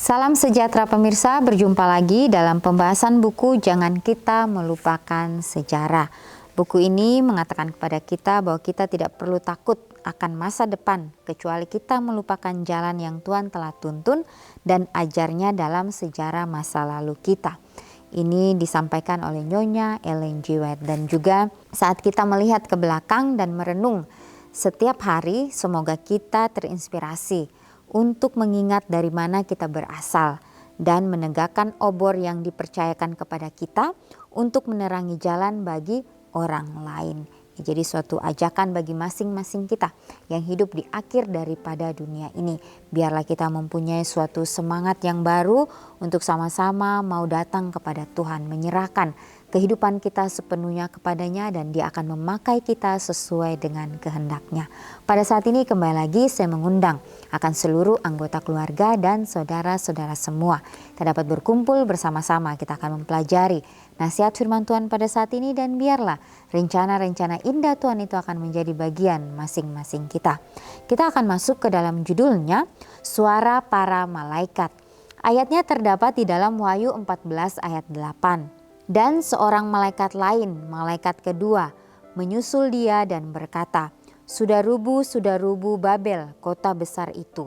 Salam sejahtera pemirsa, berjumpa lagi dalam pembahasan buku Jangan Kita Melupakan Sejarah. Buku ini mengatakan kepada kita bahwa kita tidak perlu takut akan masa depan kecuali kita melupakan jalan yang Tuhan telah tuntun dan ajarnya dalam sejarah masa lalu kita. Ini disampaikan oleh Nyonya Ellen G. White, dan juga saat kita melihat ke belakang dan merenung setiap hari, semoga kita terinspirasi untuk mengingat dari mana kita berasal dan menegakkan obor yang dipercayakan kepada kita untuk menerangi jalan bagi orang lain. Jadi suatu ajakan bagi masing-masing kita yang hidup di akhir daripada dunia ini. Biarlah kita mempunyai suatu semangat yang baru untuk sama-sama mau datang kepada Tuhan, menyerahkan kehidupan kita sepenuhnya kepadanya, dan Dia akan memakai kita sesuai dengan kehendaknya. Pada saat ini kembali lagi saya mengundang akan seluruh anggota keluarga dan saudara-saudara semua. Kita dapat berkumpul bersama-sama, kita akan mempelajari nasihat firman Tuhan pada saat ini, dan biarlah rencana-rencana indah Tuhan itu akan menjadi bagian masing-masing kita. Kita akan masuk ke dalam judulnya, Suara Para Malaikat. Ayatnya terdapat di dalam Wahyu 14 ayat 8. Dan seorang malaikat lain, malaikat kedua, menyusul dia dan berkata, sudah rubuh Babel, kota besar itu,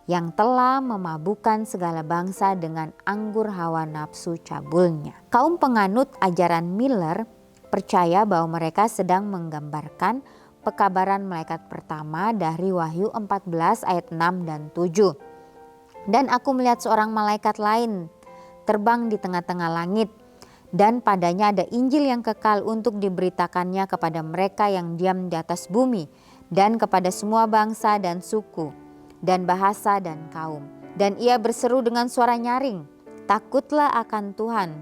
yang telah memabukkan segala bangsa dengan anggur hawa nafsu cabulnya. Kaum penganut ajaran Miller percaya bahwa mereka sedang menggambarkan pekabaran malaikat pertama dari Wahyu 14 ayat 6 dan 7. Dan aku melihat seorang malaikat lain terbang di tengah-tengah langit, dan padanya ada Injil yang kekal untuk diberitakannya kepada mereka yang diam di atas bumi, dan kepada semua bangsa dan suku, dan bahasa dan kaum. Dan ia berseru dengan suara nyaring, takutlah akan Tuhan,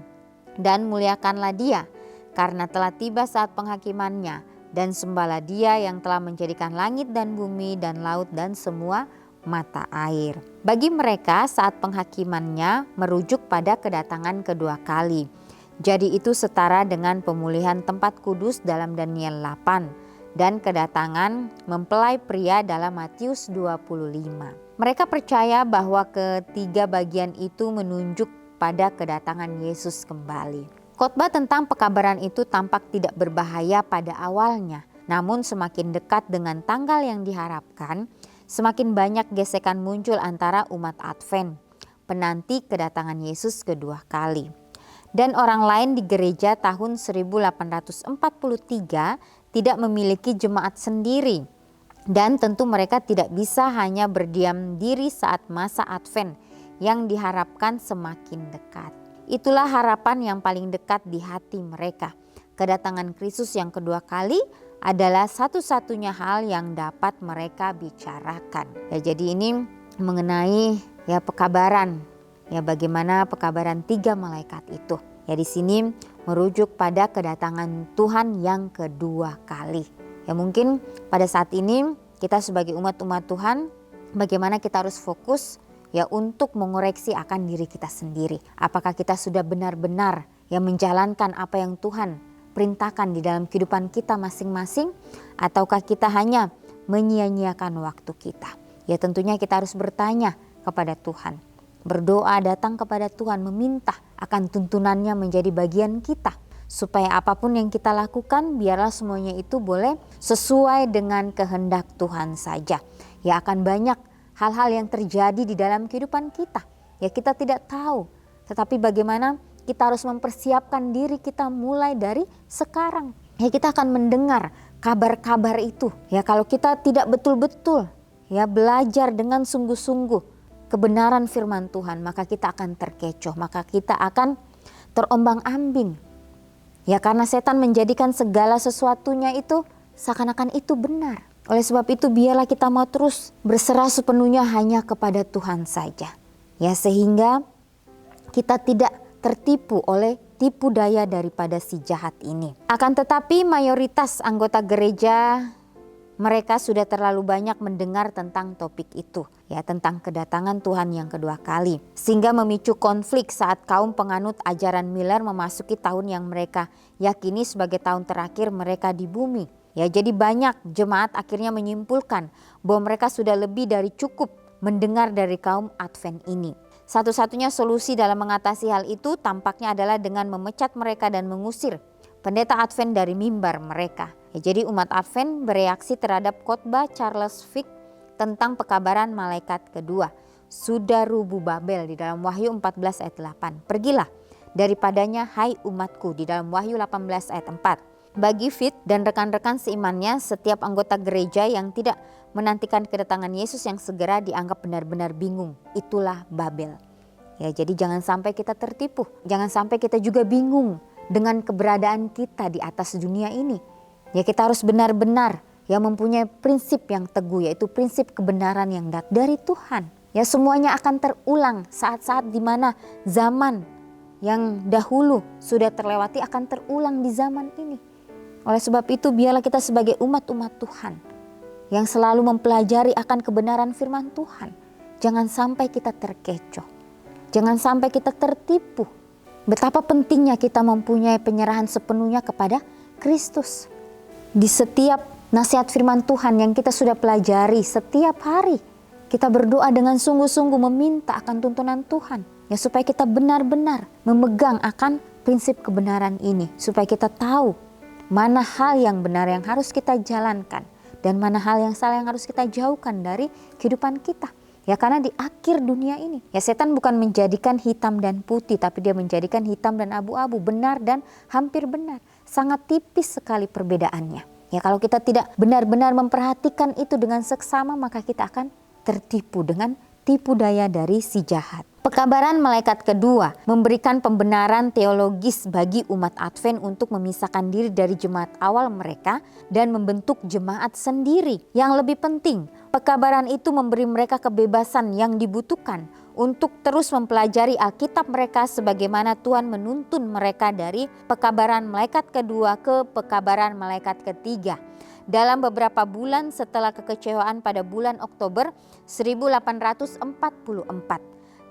dan muliakanlah Dia, karena telah tiba saat penghakimannya, dan sembahlah Dia yang telah menjadikan langit dan bumi dan laut dan semua mata air. Bagi mereka saat penghakimannya merujuk pada kedatangan kedua kali. Jadi itu setara dengan pemulihan tempat kudus dalam Daniel 8 dan kedatangan mempelai pria dalam Matius 25. Mereka percaya bahwa ketiga bagian itu menunjuk pada kedatangan Yesus kembali. Khotbah tentang pekabaran itu tampak tidak berbahaya pada awalnya, namun semakin dekat dengan tanggal yang diharapkan, semakin banyak gesekan muncul antara umat Advent, penanti kedatangan Yesus kedua kali. Dan orang lain di gereja tahun 1843 tidak memiliki jemaat sendiri. Dan tentu mereka tidak bisa hanya berdiam diri saat masa Advent yang diharapkan semakin dekat. Itulah harapan yang paling dekat di hati mereka. Kedatangan Kristus yang kedua kali adalah satu-satunya hal yang dapat mereka bicarakan. Ya, jadi ini mengenai pekabaran. Ya, bagaimana pekabaran tiga malaikat itu. Ya, di sini merujuk pada kedatangan Tuhan yang kedua kali. Ya, mungkin pada saat ini kita sebagai umat-umat Tuhan, bagaimana kita harus fokus untuk mengoreksi akan diri kita sendiri. Apakah kita sudah benar-benar menjalankan apa yang Tuhan perintahkan di dalam kehidupan kita masing-masing, ataukah kita hanya menyia-nyiakan waktu kita. Ya, tentunya kita harus bertanya kepada Tuhan. Berdoa, datang kepada Tuhan, meminta akan tuntunannya menjadi bagian kita. Supaya apapun yang kita lakukan, biarlah semuanya itu boleh sesuai dengan kehendak Tuhan saja. Ya, akan banyak hal-hal yang terjadi di dalam kehidupan kita. Ya, kita tidak tahu. Tetapi bagaimana kita harus mempersiapkan diri kita mulai dari sekarang. Ya, kita akan mendengar kabar-kabar itu. Ya, kalau kita tidak betul-betul belajar dengan sungguh-sungguh kebenaran firman Tuhan, maka kita akan terkecoh, maka kita akan terombang-ambing. Ya, karena setan menjadikan segala sesuatunya itu seakan-akan itu benar. Oleh sebab itu biarlah kita mau terus berserah sepenuhnya hanya kepada Tuhan saja. Ya, sehingga kita tidak tertipu oleh tipu daya daripada si jahat ini. Akan tetapi mayoritas anggota gereja mereka sudah terlalu banyak mendengar tentang topik itu, tentang kedatangan Tuhan yang kedua kali. Sehingga memicu konflik saat kaum penganut ajaran Miller memasuki tahun yang mereka yakini sebagai tahun terakhir mereka di bumi. Ya, jadi banyak jemaat akhirnya menyimpulkan bahwa mereka sudah lebih dari cukup mendengar dari kaum Advent ini. Satu-satunya solusi dalam mengatasi hal itu tampaknya adalah dengan memecat mereka dan mengusir pendeta Advent dari mimbar mereka. Jadi umat Advent bereaksi terhadap khotbah Charles Fick tentang pekabaran malaikat kedua. Sudah rubuh Babel di dalam Wahyu 14 ayat 8. Pergilah daripadanya hai umatku di dalam Wahyu 18 ayat 4. Bagi Fick dan rekan-rekan seimannya, setiap anggota gereja yang tidak menantikan kedatangan Yesus yang segera dianggap benar-benar bingung. Itulah Babel. Ya, jadi jangan sampai kita tertipu. Jangan sampai kita juga bingung dengan keberadaan kita di atas dunia ini. Ya, kita harus benar-benar yang mempunyai prinsip yang teguh, yaitu prinsip kebenaran yang dari Tuhan. Ya, semuanya akan terulang saat-saat di mana zaman yang dahulu sudah terlewati akan terulang di zaman ini. Oleh sebab itu, biarlah kita sebagai umat-umat Tuhan yang selalu mempelajari akan kebenaran firman Tuhan. Jangan sampai kita terkecoh. Jangan sampai kita tertipu. Betapa pentingnya kita mempunyai penyerahan sepenuhnya kepada Kristus. Di setiap nasihat firman Tuhan yang kita sudah pelajari setiap hari, kita berdoa dengan sungguh-sungguh meminta akan tuntunan Tuhan. Ya, supaya kita benar-benar memegang akan prinsip kebenaran ini. Supaya kita tahu mana hal yang benar yang harus kita jalankan. Dan mana hal yang salah yang harus kita jauhkan dari kehidupan kita. Ya, karena di akhir dunia ini, ya setan bukan menjadikan hitam dan putih, tapi dia menjadikan hitam dan abu-abu, benar dan hampir benar. Sangat tipis sekali perbedaannya. Ya, kalau kita tidak benar-benar memperhatikan itu dengan seksama, maka kita akan tertipu dengan tipu daya dari si jahat. Pekabaran malaikat kedua memberikan pembenaran teologis bagi umat Advent untuk memisahkan diri dari jemaat awal mereka dan membentuk jemaat sendiri. Yang lebih penting, pekabaran itu memberi mereka kebebasan yang dibutuhkan untuk terus mempelajari Alkitab mereka sebagaimana Tuhan menuntun mereka dari pekabaran malaikat kedua ke pekabaran malaikat ketiga. Dalam beberapa bulan setelah kekecewaan pada bulan Oktober 1844,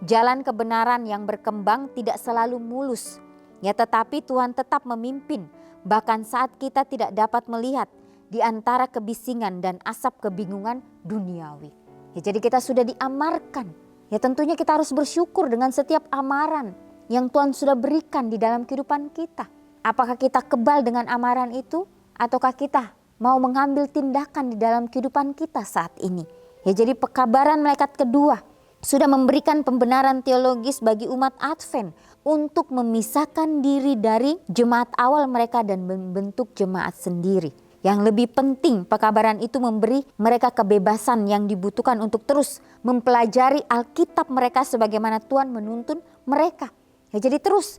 jalan kebenaran yang berkembang tidak selalu mulus. Ya, tetapi Tuhan tetap memimpin bahkan saat kita tidak dapat melihat di antara kebisingan dan asap kebingungan duniawi. Ya, jadi kita sudah diamarkan. Ya, tentunya kita harus bersyukur dengan setiap amaran yang Tuhan sudah berikan di dalam kehidupan kita. Apakah kita kebal dengan amaran itu ataukah kita mau mengambil tindakan di dalam kehidupan kita saat ini? Ya, jadi pekabaran malaikat kedua sudah memberikan pembenaran teologis bagi umat Advent untuk memisahkan diri dari jemaat awal mereka dan membentuk jemaat sendiri. Yang lebih penting, pekabaran itu memberi mereka kebebasan yang dibutuhkan untuk terus mempelajari Alkitab mereka sebagaimana Tuhan menuntun mereka. Ya, jadi terus,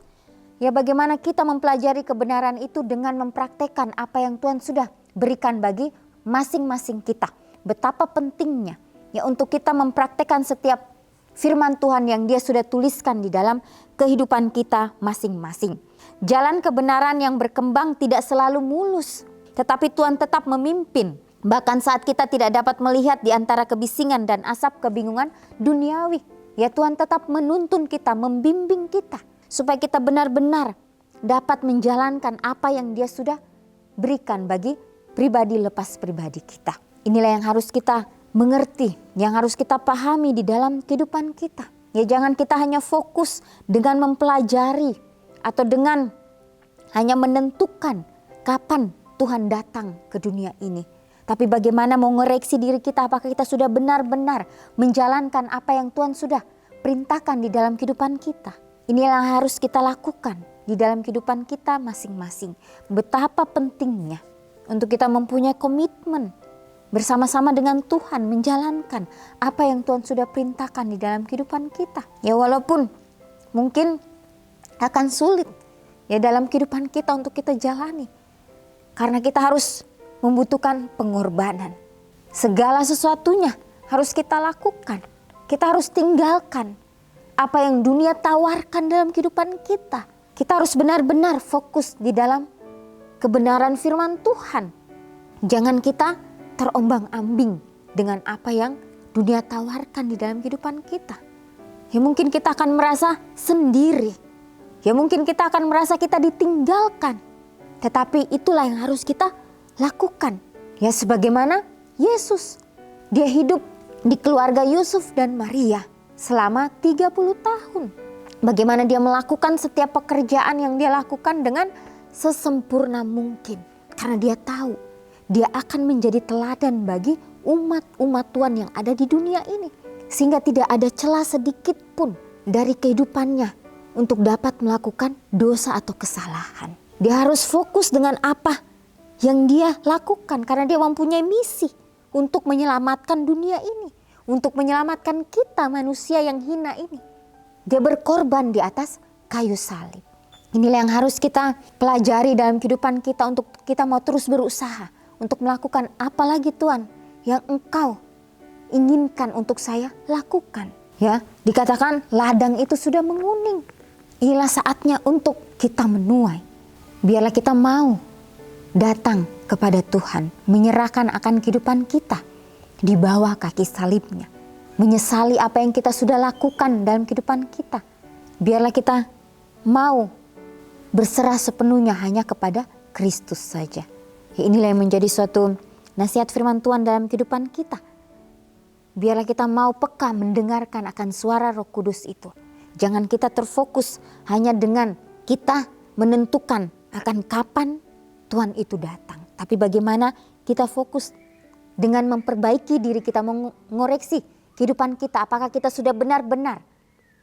ya bagaimana kita mempelajari kebenaran itu dengan mempraktekkan apa yang Tuhan sudah berikan bagi masing-masing kita. Betapa pentingnya ya untuk kita mempraktekkan setiap firman Tuhan yang Dia sudah tuliskan di dalam kehidupan kita masing-masing. Jalan kebenaran yang berkembang tidak selalu mulus, tetapi Tuhan tetap memimpin. Bahkan saat kita tidak dapat melihat di antara kebisingan dan asap kebingungan duniawi, ya Tuhan tetap menuntun kita, membimbing kita, supaya kita benar-benar dapat menjalankan apa yang Dia sudah berikan bagi pribadi lepas pribadi kita. Inilah yang harus kita mengerti, yang harus kita pahami di dalam kehidupan kita. Ya, jangan kita hanya fokus dengan mempelajari atau dengan hanya menentukan kapan Tuhan datang ke dunia ini. Tapi bagaimana mau ngoreksi diri kita, apakah kita sudah benar-benar menjalankan apa yang Tuhan sudah perintahkan di dalam kehidupan kita. Inilah yang harus kita lakukan di dalam kehidupan kita masing-masing. Betapa pentingnya untuk kita mempunyai komitmen bersama-sama dengan Tuhan menjalankan apa yang Tuhan sudah perintahkan di dalam kehidupan kita. Ya, walaupun mungkin akan sulit ya dalam kehidupan kita untuk kita jalani. Karena kita harus membutuhkan pengorbanan. Segala sesuatunya harus kita lakukan. Kita harus tinggalkan apa yang dunia tawarkan dalam kehidupan kita. Kita harus benar-benar fokus di dalam kebenaran firman Tuhan. Jangan kita terombang-ambing dengan apa yang dunia tawarkan di dalam kehidupan kita. Ya, mungkin kita akan merasa sendiri. Ya, mungkin kita akan merasa kita ditinggalkan. Tetapi itulah yang harus kita lakukan. Ya, sebagaimana Yesus, Dia hidup di keluarga Yusuf dan Maria. selama 30 tahun. Bagaimana dia melakukan setiap pekerjaan yang dia lakukan dengan sesempurna mungkin. Karena dia tahu dia akan menjadi teladan bagi umat-umat Tuhan yang ada di dunia ini. Sehingga tidak ada celah sedikit pun dari kehidupannya untuk dapat melakukan dosa atau kesalahan. Dia harus fokus dengan apa yang dia lakukan karena dia mempunyai misi untuk menyelamatkan dunia ini. Untuk menyelamatkan kita manusia yang hina ini. Dia berkorban di atas kayu salib. Inilah yang harus kita pelajari dalam kehidupan kita untuk kita mau terus berusaha. Untuk melakukan apa lagi Tuhan yang Engkau inginkan untuk saya lakukan. Ya, dikatakan ladang itu sudah menguning. Inilah saatnya untuk kita menuai. Biarlah kita mau datang kepada Tuhan. Menyerahkan akan kehidupan kita di bawah kaki salibnya. Menyesali apa yang kita sudah lakukan dalam kehidupan kita. Biarlah kita mau berserah sepenuhnya hanya kepada Kristus saja. Ya, inilah yang menjadi suatu nasihat firman Tuhan dalam kehidupan kita. Biarlah kita mau peka mendengarkan akan suara Roh Kudus itu. Jangan kita terfokus hanya dengan kita menentukan akan kapan Tuhan itu datang. Tapi bagaimana kita fokus dengan memperbaiki diri kita, mengoreksi kehidupan kita, apakah kita sudah benar-benar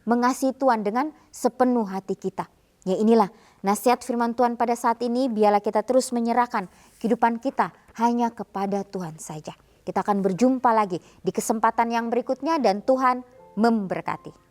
mengasihi Tuhan dengan sepenuh hati kita. Ya, inilah nasihat firman Tuhan pada saat ini. Biarlah kita terus menyerahkan kehidupan kita hanya kepada Tuhan saja. Kita akan berjumpa lagi di kesempatan yang berikutnya dan Tuhan memberkati.